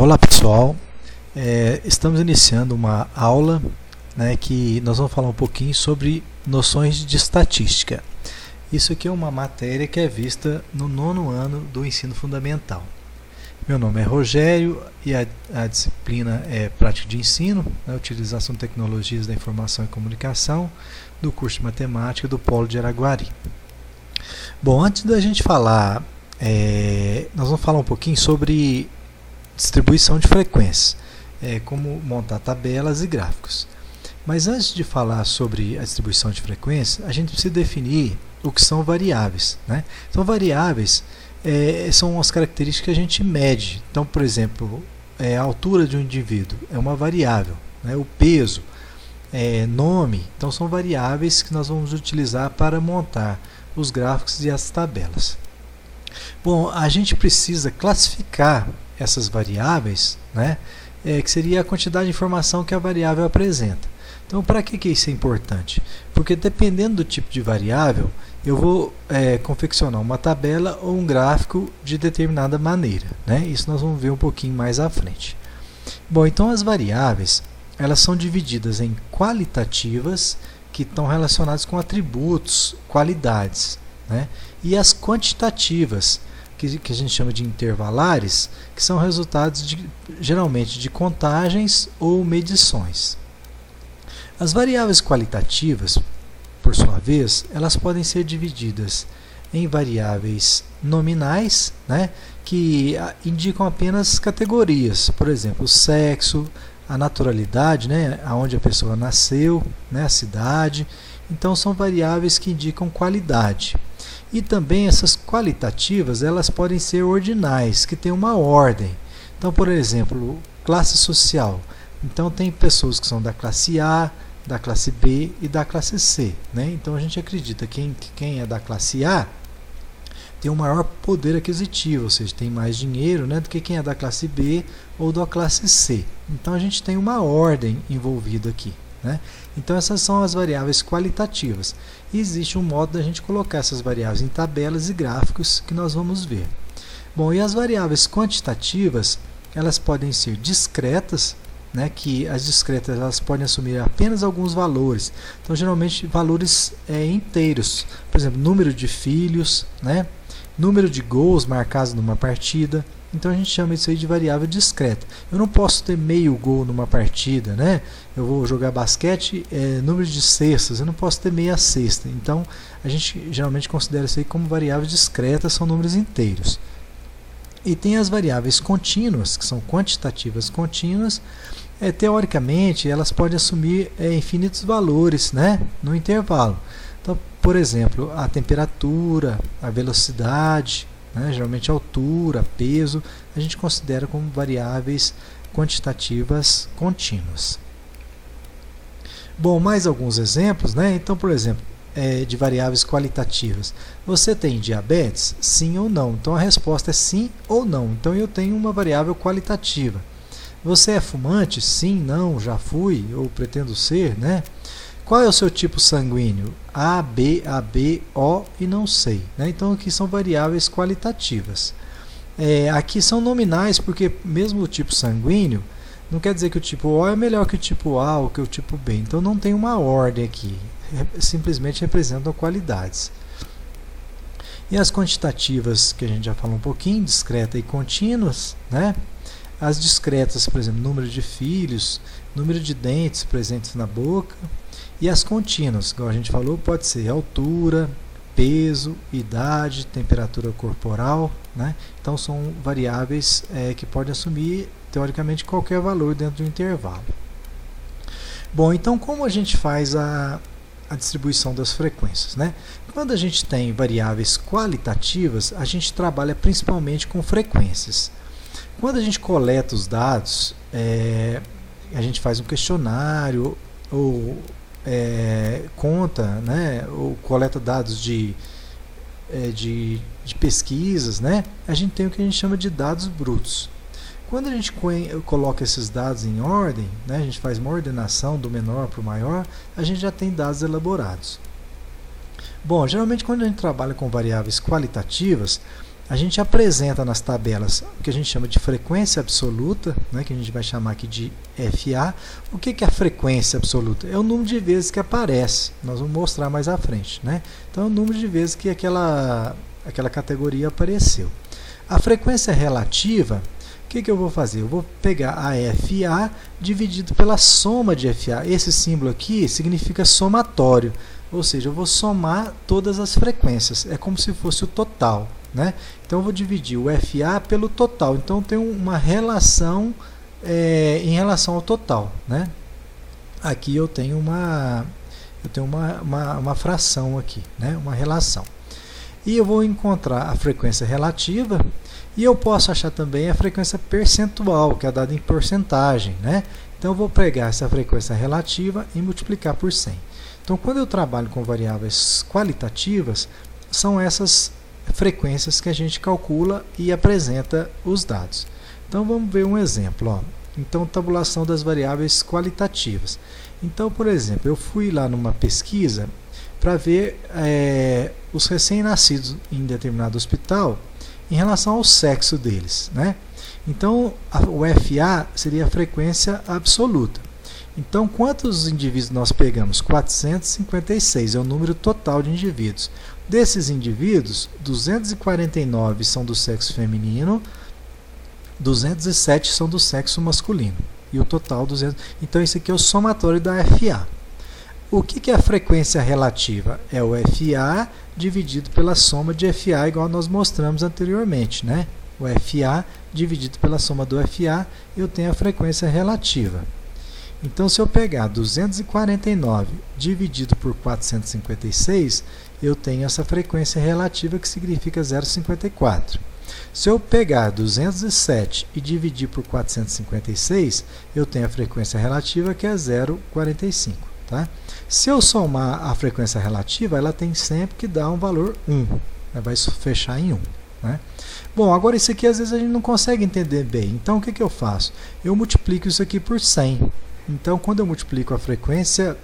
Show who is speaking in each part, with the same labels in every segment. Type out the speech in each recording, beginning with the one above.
Speaker 1: Olá pessoal, estamos iniciando uma aula, que nós vamos falar um pouquinho sobre noções de estatística. Isso aqui é uma matéria que é vista no 9º ano do ensino fundamental. Meu nome é Rogério e a disciplina é Prática de Ensino, Utilização de Tecnologias da Informação e Comunicação, do curso de Matemática do Polo de Araguari. Bom, antes da gente falar, nós vamos falar um pouquinho sobre distribuição de frequências, como montar tabelas e gráficos. Mas antes de falar sobre a distribuição de frequências, a gente precisa definir o que são variáveis. Então, variáveis são as características que a gente mede. Então, por exemplo, a altura de um indivíduo é uma variável, o peso, nome, então são variáveis que nós vamos utilizar para montar os gráficos e as tabelas. Bom, a gente precisa classificar essas variáveis, que seria a quantidade de informação que a variável apresenta. Então, para que isso é importante? Porque dependendo do tipo de variável, eu vou confeccionar uma tabela ou um gráfico de determinada maneira. Isso nós vamos ver um pouquinho mais à frente. Bom, então as variáveis, elas são divididas em qualitativas, que estão relacionadas com atributos, qualidades, e as quantitativas, que a gente chama de intervalares, que são resultados geralmente de contagens ou medições. As variáveis qualitativas, por sua vez, elas podem ser divididas em variáveis nominais, que indicam apenas categorias, por exemplo, o sexo, a naturalidade, aonde a pessoa nasceu, a cidade. Então são variáveis que indicam qualidade. E também essas qualitativas, elas podem ser ordinais, que têm uma ordem. Então, por exemplo, classe social. Então tem pessoas que são da classe A, da classe B e da classe C. Então a gente acredita que quem é da classe A tem um maior poder aquisitivo, ou seja, tem mais dinheiro do que quem é da classe B ou da classe C. Então a gente tem uma ordem envolvida aqui. Então essas são as variáveis qualitativas. E existe um modo da gente colocar essas variáveis em tabelas e gráficos que nós vamos ver. Bom, e as variáveis quantitativas, elas podem ser discretas, que as discretas elas podem assumir apenas alguns valores. Então geralmente valores inteiros, por exemplo, número de filhos, número de gols marcados numa partida. Então a gente chama isso aí de variável discreta. Eu não posso ter meio gol numa partida, Eu vou jogar basquete, número de cestas, eu não posso ter meia cesta. Então a gente geralmente considera isso aí como variável discreta, são números inteiros. E tem as variáveis contínuas, que são quantitativas contínuas. Teoricamente, elas podem assumir infinitos valores, no intervalo. Então, por exemplo, a temperatura, a velocidade, geralmente a altura, peso, a gente considera como variáveis quantitativas contínuas. Bom, mais alguns exemplos, Então, por exemplo, de variáveis qualitativas. Você tem diabetes? Sim ou não? Então a resposta é sim ou não. Então eu tenho uma variável qualitativa. Você é fumante? Sim, não, já fui ou pretendo ser, Qual é o seu tipo sanguíneo? A, B, AB, O e não sei. Então aqui são variáveis qualitativas. Aqui são nominais, porque mesmo o tipo sanguíneo, não quer dizer que o tipo O é melhor que o tipo A ou que o tipo B. Então não tem uma ordem aqui. Simplesmente representam qualidades. E as quantitativas, que a gente já falou um pouquinho, discreta e contínuas, As discretas, por exemplo, número de filhos, número de dentes presentes na boca. E as contínuas, como a gente falou, pode ser altura, peso, idade, temperatura corporal. Então são variáveis que podem assumir, teoricamente, qualquer valor dentro do intervalo. Bom, então como a gente faz a distribuição das frequências? Quando a gente tem variáveis qualitativas, a gente trabalha principalmente com frequências. Quando a gente coleta os dados, a gente faz um questionário ou conta, ou coleta dados de pesquisas, a gente tem o que a gente chama de dados brutos. Quando a gente coloca esses dados em ordem, a gente faz uma ordenação do menor para o maior, a gente já tem dados elaborados. Bom, geralmente quando a gente trabalha com variáveis qualitativas, a gente apresenta nas tabelas o que a gente chama de frequência absoluta, né, que a gente vai chamar aqui de FA. O que é a frequência absoluta? É o número de vezes que aparece, nós vamos mostrar mais à frente, né? Então é o número de vezes que aquela categoria apareceu. A frequência relativa, o que eu vou fazer? Eu vou pegar a FA dividido pela soma de FA. Esse símbolo aqui significa somatório, ou seja, eu vou somar todas as frequências. É como se fosse o total, né? Então eu vou dividir o FA pelo total. Então tem uma relação em relação ao total, né? Aqui eu tenho uma fração aqui, né? Uma relação. E eu vou encontrar a frequência relativa. E eu posso achar também a frequência percentual, que é dada em porcentagem, né? Então eu vou pegar essa frequência relativa e multiplicar por 100. Então quando eu trabalho com variáveis qualitativas, são essas frequências que a gente calcula e apresenta os dados. Então vamos ver um exemplo. Ó. Então, tabulação das variáveis qualitativas. Então, por exemplo, eu fui lá numa pesquisa para ver os recém-nascidos em determinado hospital em relação ao sexo deles, né? Então, o FA seria a frequência absoluta. Então, quantos indivíduos nós pegamos? 456 é o número total de indivíduos. Desses indivíduos, 249 são do sexo feminino, 207 são do sexo masculino. E o total, 200. Então, esse aqui é o somatório da FA. O que é a frequência relativa? É o FA dividido pela soma de FA, igual nós mostramos anteriormente, né? O FA dividido pela soma do FA, eu tenho a frequência relativa. Então, se eu pegar 249 dividido por 456, eu tenho essa frequência relativa, que significa 0,54. Se eu pegar 207 e dividir por 456, eu tenho a frequência relativa, que é 0,45. Tá? Se eu somar a frequência relativa, ela tem sempre que dar um valor 1. Ela vai fechar em 1. Né? Bom, agora isso aqui às vezes a gente não consegue entender bem. Então o que eu faço? Eu multiplico isso aqui por 100. Então quando eu multiplico a frequência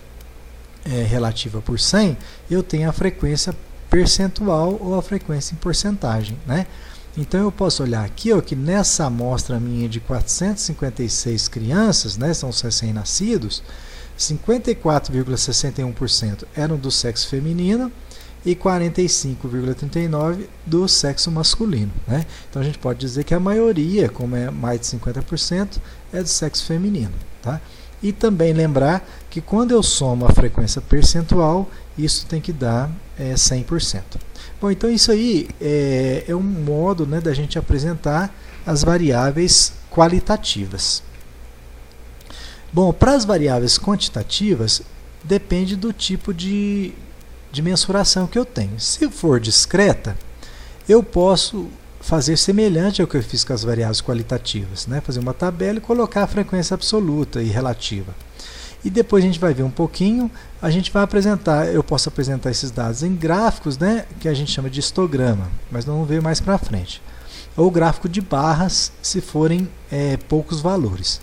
Speaker 1: relativa por 100, eu tenho a frequência percentual ou a frequência em porcentagem. Né? Então eu posso olhar aqui, ó, que nessa amostra minha de 456 crianças, né, são os recém-nascidos, 54,61% eram do sexo feminino e 45,39% do sexo masculino. Né? Então a gente pode dizer que a maioria, como é mais de 50%, é do sexo feminino. Tá? E também lembrar que quando eu somo a frequência percentual, isso tem que dar 100%. Bom, então isso aí é um modo, né, da gente apresentar as variáveis qualitativas. Bom, para as variáveis quantitativas, depende do tipo de mensuração que eu tenho. Se for discreta, eu posso fazer semelhante ao que eu fiz com as variáveis qualitativas, né? Fazer uma tabela e colocar a frequência absoluta e relativa. E depois a gente vai ver um pouquinho, a gente vai apresentar, eu posso apresentar esses dados em gráficos, né, que a gente chama de histograma, mas não vamos ver mais para frente. Ou gráfico de barras, se forem poucos valores.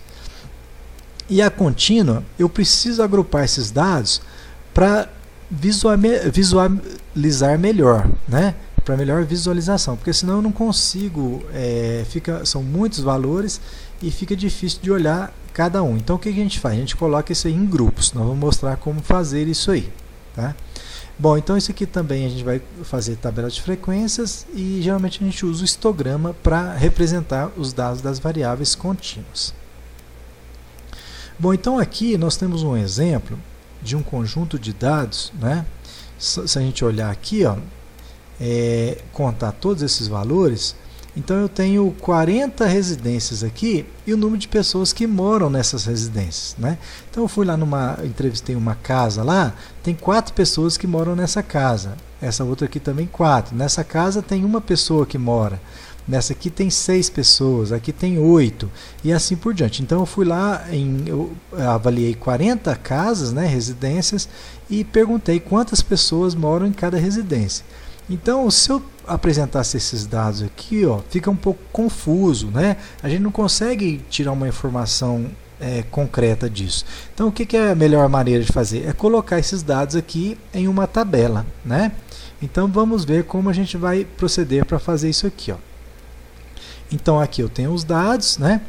Speaker 1: E a contínua, eu preciso agrupar esses dados para visualizar melhor, né? Para melhor visualização, porque senão eu não consigo, são muitos valores e fica difícil de olhar cada um. Então o que a gente faz? A gente coloca isso aí em grupos, nós vamos mostrar como fazer isso aí. Tá? Bom, então isso aqui também a gente vai fazer tabela de frequências e geralmente a gente usa o histograma para representar os dados das variáveis contínuas. Bom, então aqui nós temos um exemplo de um conjunto de dados, né? Se a gente olhar aqui, ó, contar todos esses valores, então eu tenho 40 residências aqui e o número de pessoas que moram nessas residências, né? Então eu fui lá entrevistei uma casa lá, tem 4 pessoas que moram nessa casa, essa outra aqui também 4, nessa casa tem uma pessoa que mora, nessa aqui tem 6 pessoas, aqui tem 8 e assim por diante. Então eu fui lá, eu avaliei 40 casas, né, residências, e perguntei quantas pessoas moram em cada residência. Então, se eu apresentasse esses dados aqui, ó, fica um pouco confuso, né? A gente não consegue tirar uma informação concreta disso. Então, o que é a melhor maneira de fazer? É colocar esses dados aqui em uma tabela, né? Então vamos ver como a gente vai proceder para fazer isso aqui, ó. Então aqui eu tenho os dados, né?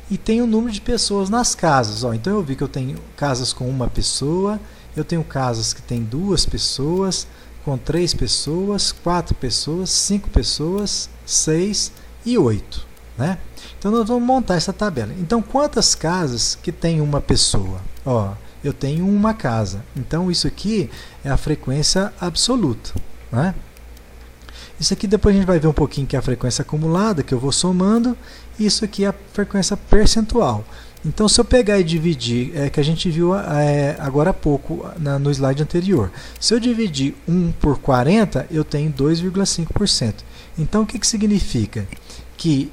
Speaker 1: E tenho o número de pessoas nas casas, ó. Então eu vi que eu tenho casas com uma pessoa, eu tenho casas que tem 2 pessoas, com 3 pessoas, 4 pessoas, 5 pessoas, 6 e 8, né? Então nós vamos montar essa tabela. Então quantas casas que tem uma pessoa? Ó, eu tenho uma casa. Então isso aqui é a frequência absoluta, né? Isso aqui depois a gente vai ver um pouquinho que é a frequência acumulada, que eu vou somando. Isso aqui é a frequência percentual. Então, se eu pegar e dividir, que a gente viu agora há pouco no slide anterior. Se eu dividir 1 por 40, eu tenho 2,5%. Então, o que significa? Que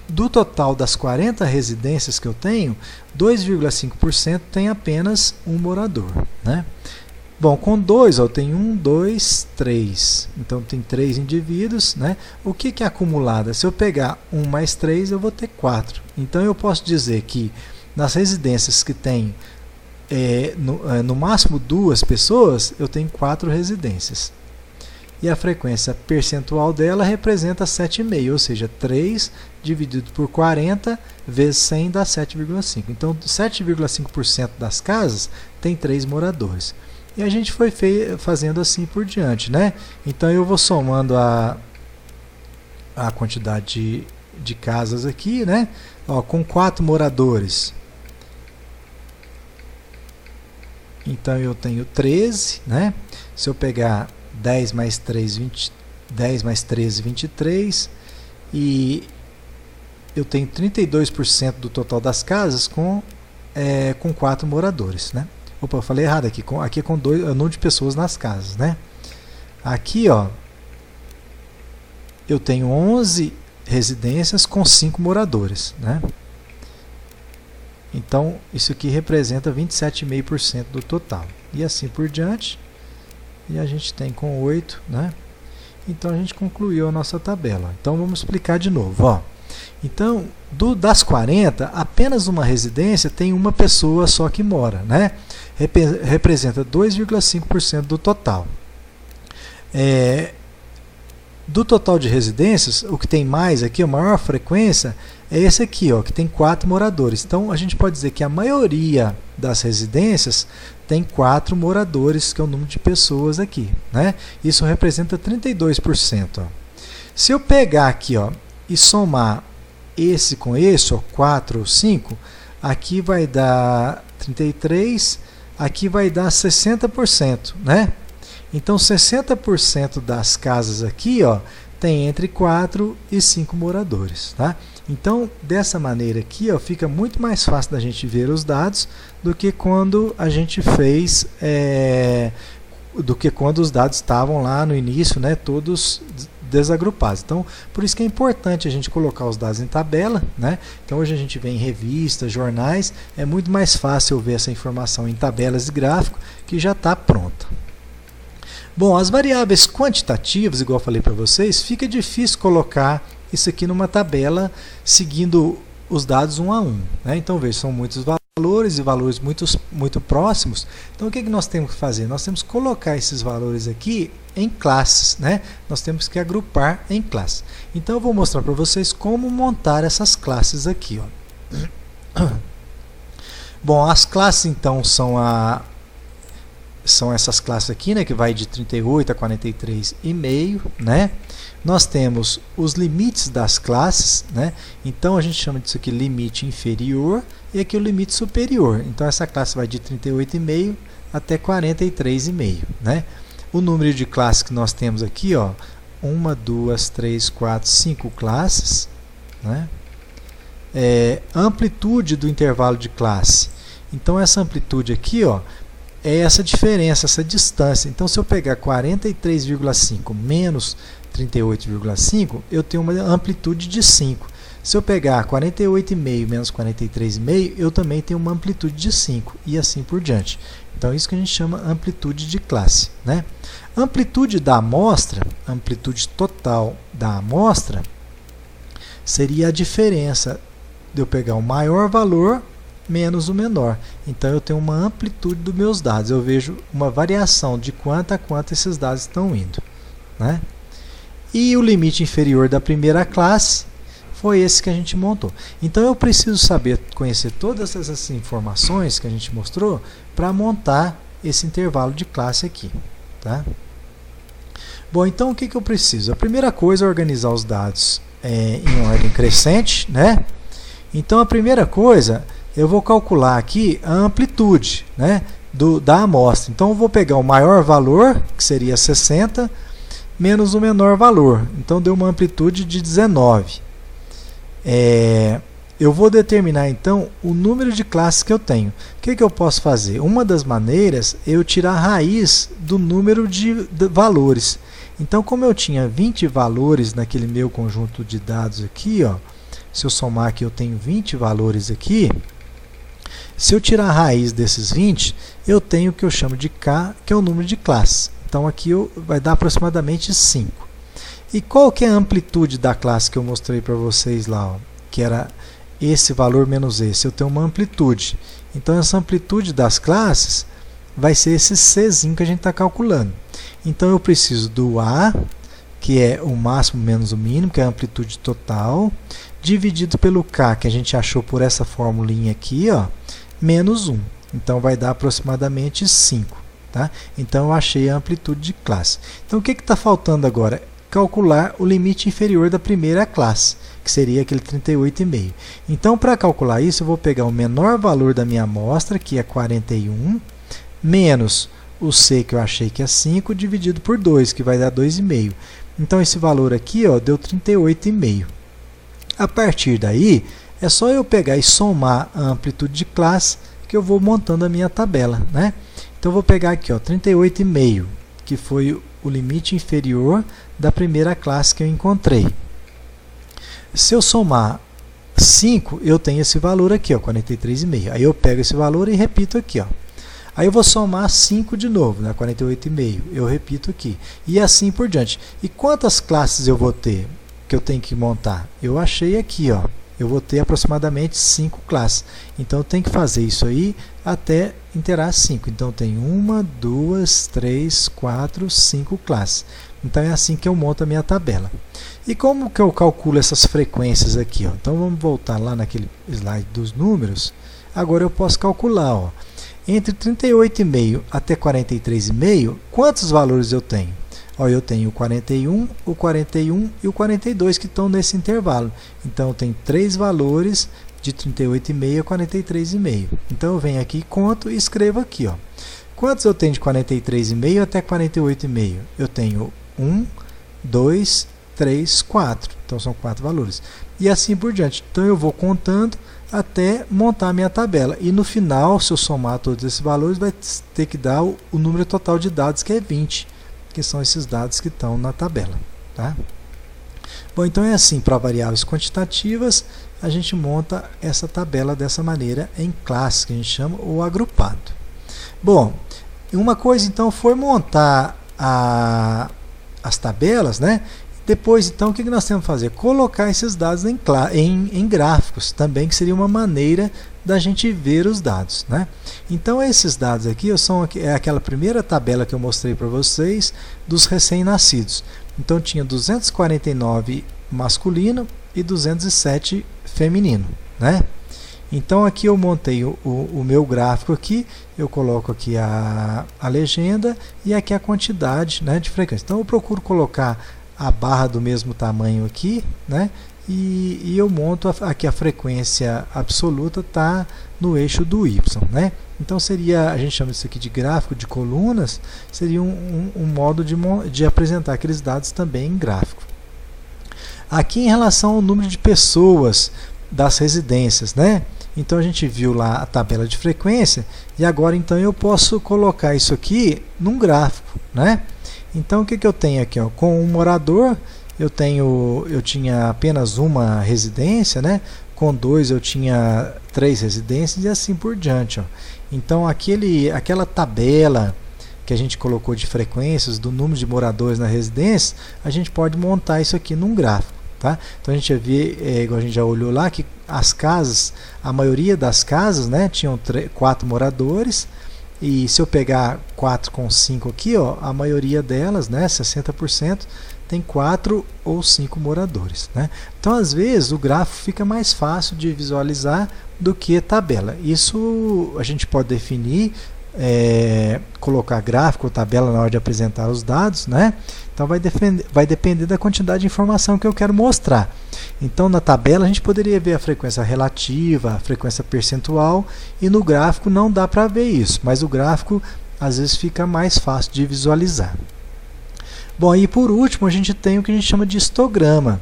Speaker 1: do total das 40 residências que eu tenho, 2,5% tem apenas um morador, né? Bom, com 2, eu tenho 1, 2, 3. Então, tem 3 indivíduos, né? O que é acumulada? Se eu pegar 1 mais 3, eu vou ter 4. Então, eu posso dizer que nas residências que tem no máximo 2 pessoas, eu tenho 4 residências. E a frequência percentual dela representa 7,5, ou seja, 3 dividido por 40 vezes 100 dá 7,5. Então, 7,5% das casas tem 3 moradores. E a gente foi fazendo assim por diante, né? Então eu vou somando a quantidade de casas aqui, né? Ó, com 4 moradores. Então eu tenho 13, né? Se eu pegar 10 mais 3, 10 mais 13, 23. E eu tenho 32% do total das casas com 4 moradores, né? Opa, eu falei errado aqui. Aqui é com o número de pessoas nas casas, né? Aqui, ó, eu tenho 11 residências com 5 moradores, né? Então, isso aqui representa 27,5% do total. E assim por diante. E a gente tem com 8, né? Então, a gente concluiu a nossa tabela. Então, vamos explicar de novo, ó. Então, das 40, apenas uma residência tem uma pessoa só que mora, né? Representa 2,5% do total. Do total de residências, o que tem mais aqui, a maior frequência, é esse aqui, ó, que tem 4 moradores. Então, a gente pode dizer que a maioria das residências tem 4 moradores, que é o número de pessoas aqui, né? Isso representa 32%. Ó. Se eu pegar aqui, ó, e somar esse com esse, ó, 4 ou 5, aqui vai dar 33, aqui vai dar 60%, né? Então, 60% das casas aqui, ó, tem entre 4 e 5 moradores, tá? Então, dessa maneira aqui, ó, fica muito mais fácil da gente ver os dados do que quando a gente fez, do que quando os dados estavam lá no início, né, todos desagrupados. Então, por isso que é importante a gente colocar os dados em tabela, né? Então, hoje a gente vê em revistas, jornais, é muito mais fácil ver essa informação em tabelas de gráfico que já está pronta. Bom, as variáveis quantitativas, igual eu falei para vocês, fica difícil colocar isso aqui numa tabela seguindo os dados um a um, né? Então, veja, são muitos valores e valores muito próximos. Então, o que nós temos que fazer? Nós temos que colocar esses valores aqui em classes, né? Nós temos que agrupar em classes. Então, eu vou mostrar para vocês como montar essas classes aqui, ó. Bom, as classes, então, são essas classes aqui, né, que vai de 38 a 43,5, né? Nós temos os limites das classes, né? Então, a gente chama disso aqui limite inferior e aqui o limite superior. Então, essa classe vai de 38,5 até 43,5, né? O número de classes que nós temos aqui, ó, 1, 2, 3, 4, 5 classes, né? Amplitude do intervalo de classe. Então, essa amplitude aqui, ó, é essa diferença, essa distância. Então, se eu pegar 43,5 menos 38,5, eu tenho uma amplitude de 5. Se eu pegar 48,5 menos 43,5, eu também tenho uma amplitude de 5, e assim por diante. Então, isso que a gente chama amplitude de classe, né? Amplitude da amostra, amplitude total da amostra, seria a diferença de eu pegar o maior valor menos o menor. Então eu tenho uma amplitude dos meus dados, eu vejo uma variação de quanto a quanto esses dados estão indo, né? E o limite inferior da primeira classe foi esse que a gente montou. Então eu preciso saber, conhecer todas essas informações que a gente mostrou para montar esse intervalo de classe aqui, tá? Bom, então o que eu preciso? A primeira coisa é organizar os dados em ordem crescente, né? Então a primeira coisa, eu vou calcular aqui a amplitude, né, da amostra. Então eu vou pegar o maior valor, que seria 60, menos o menor valor. Então deu uma amplitude de 19. Eu vou determinar então o número de classes que eu tenho. O que eu posso fazer? Uma das maneiras é eu tirar a raiz do número de valores. Então, como eu tinha 20 valores naquele meu conjunto de dados aqui, ó, se eu somar aqui eu tenho 20 valores aqui, se eu tirar a raiz desses 20, eu tenho o que eu chamo de K, que é o número de classes. Então aqui vai dar aproximadamente 5. E qual que é a amplitude da classe que eu mostrei para vocês lá, ó, que era esse valor menos esse? Eu tenho uma amplitude. Então essa amplitude das classes vai ser esse Czinho que a gente está calculando. Então eu preciso do A, que é o máximo menos o mínimo, que é a amplitude total, dividido pelo K, que a gente achou por essa formulinha aqui, ó, menos 1. Então vai dar aproximadamente 5. Tá? Então eu achei a amplitude de classe. Então o que está faltando agora? Calcular o limite inferior da primeira classe, que seria aquele 38,5. Então para calcular isso eu vou pegar o menor valor da minha amostra, que é 41, menos o C, que eu achei que é 5, dividido por 2, que vai dar 2,5. Então esse valor aqui, ó, deu 38,5. A partir daí é só eu pegar e somar a amplitude de classe, que eu vou montando a minha tabela, né? Então eu vou pegar aqui, ó, 38,5, que foi o limite inferior da primeira classe que eu encontrei. Se eu somar 5, eu tenho esse valor aqui, ó, 43,5. Aí eu pego esse valor e repito aqui, ó. Aí eu vou somar 5 de novo, né, 48,5. Eu repito aqui. E assim por diante. E quantas classes eu vou ter que eu tenho que montar? Eu achei aqui, ó. Eu vou ter aproximadamente 5 classes. Então eu tenho que fazer isso aí até inteirar 5. Então eu tenho 1, 2, 3, 4, 5 classes. Então é assim que eu monto a minha tabela. E como que eu calculo essas frequências aqui, ó? Então vamos voltar lá naquele slide dos números. Agora eu posso calcular, ó, entre 38,5 até 43,5, quantos valores eu tenho? Ó, eu tenho o 41 e o 42 que estão nesse intervalo. Então eu tenho 3 valores de 38,5 a 43,5. Então eu venho aqui, conto e escrevo aqui, ó. Quantos eu tenho de 43,5 até 48,5? Eu tenho 1, 2, 3, 4. Então são 4 valores. E assim por diante. Então eu vou contando até montar a minha tabela. E no final, se eu somar todos esses valores, vai ter que dar o número total de dados, que é 20, que são esses dados que estão na tabela. Tá? Bom, então é assim, para variáveis quantitativas, a gente monta essa tabela dessa maneira em classes, que a gente chama, ou agrupado. Bom, uma coisa então foi montar as tabelas, né? Depois, então, o que nós temos que fazer? Colocar esses dados em gráficos, também, que seria uma maneira da gente ver os dados, né? Então, esses dados aqui é aquela primeira tabela que eu mostrei para vocês dos recém-nascidos. Então, tinha 249 masculino e 207 feminino, né? Então, aqui eu montei o meu gráfico aqui, eu coloco aqui a legenda e aqui a quantidade, né, de frequência. Então, eu procuro colocar a barra do mesmo tamanho aqui, né? E eu monto aqui a frequência absoluta está no eixo do y, né? Então a gente chama isso aqui de gráfico de colunas, seria um modo de apresentar aqueles dados também em gráfico. Aqui em relação ao número de pessoas das residências, né? Então a gente viu lá a tabela de frequência e agora então eu posso colocar isso aqui num gráfico, né? Então o que eu tenho aqui, ó? Com um morador eu tinha apenas uma residência, né? Com 2 eu tinha 3 residências e assim por diante, ó. Então aquela tabela que a gente colocou de frequências do número de moradores na residência, a gente pode montar isso aqui num gráfico, Tá? Então a gente já vê, igual a gente já olhou lá, que as casas, a maioria das casas, né, tinham 4 moradores, e se eu pegar 4 com 5 aqui, ó, a maioria delas, né, 60%, tem 4 ou 5 moradores. Né? Então às vezes o gráfico fica mais fácil de visualizar do que tabela. Isso a gente pode definir, colocar gráfico ou tabela na hora de apresentar os dados, né? Então vai depender da quantidade de informação que eu quero mostrar. Então na tabela a gente poderia ver a frequência relativa, a frequência percentual, e no gráfico não dá para ver isso, mas o gráfico às vezes fica mais fácil de visualizar. Bom, e por último a gente tem o que a gente chama de histograma.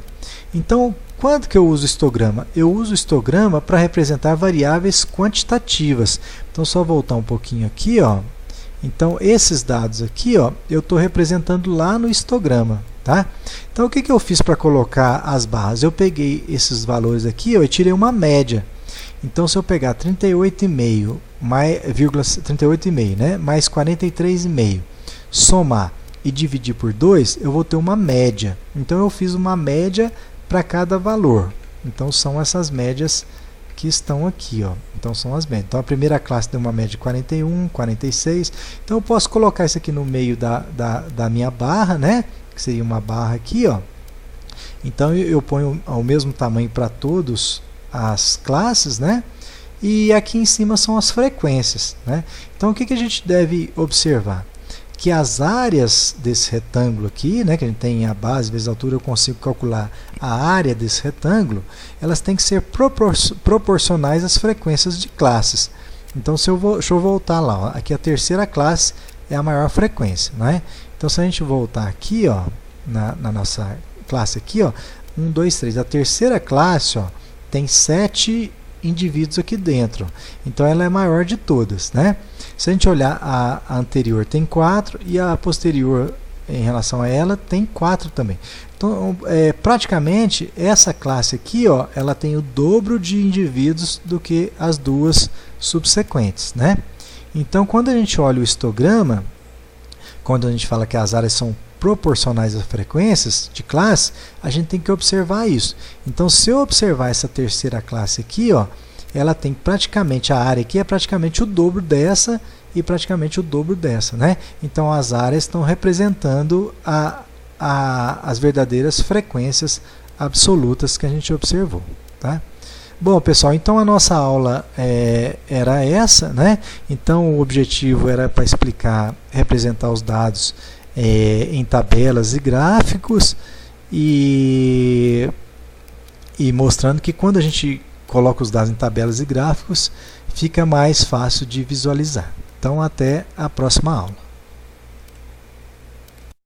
Speaker 1: Então, quando que eu uso histograma? Eu uso histograma para representar variáveis quantitativas. Então, só voltar um pouquinho aqui, ó. Então, esses dados aqui, ó, eu estou representando lá no histograma, tá? Então, o que que eu fiz para colocar as barras? Eu peguei esses valores aqui, ó, e tirei uma média. Então, se eu pegar 38,5 né, mais 43,5, somar e dividir por 2, eu vou ter uma média. Então, eu fiz uma média para cada valor. Então, são essas médias que estão aqui, ó. Então, são as médias. Então, a primeira classe deu uma média de 41, 46. Então, eu posso colocar isso aqui no meio da minha barra, né? Que seria uma barra aqui, ó. Então, eu ponho ao mesmo tamanho para todas as classes, né? E aqui em cima são as frequências, né? Então, o que que a gente deve observar? Que as áreas desse retângulo aqui, né, que a gente tem a base vezes a altura, eu consigo calcular a área desse retângulo, elas têm que ser proporcionais às frequências de classes. Então, deixa eu voltar lá, ó, aqui a terceira classe é a maior frequência, né? Então, se a gente voltar aqui, ó, na nossa classe aqui, ó, 1, 2, 3, a terceira classe, ó, tem 7 indivíduos aqui dentro, então ela é a maior de todas, né? Se a gente olhar a anterior tem 4 e a posterior em relação a ela tem 4 também. Então, praticamente essa classe aqui, ó, ela tem o dobro de indivíduos do que as duas subsequentes, né? Então, quando a gente olha o histograma, quando a gente fala que as áreas são proporcionais às frequências de classe, a gente tem que observar isso. Então, se eu observar essa terceira classe aqui, ó, ela tem praticamente, a área aqui é praticamente o dobro dessa e praticamente o dobro dessa, né? Então, as áreas estão representando as verdadeiras frequências absolutas que a gente observou, tá? Bom, pessoal, então a nossa aula era essa, né? Então, o objetivo era para explicar, representar os dados em tabelas e gráficos e mostrando que quando a gente coloca os dados em tabelas e gráficos, fica mais fácil de visualizar. Então, até a próxima aula.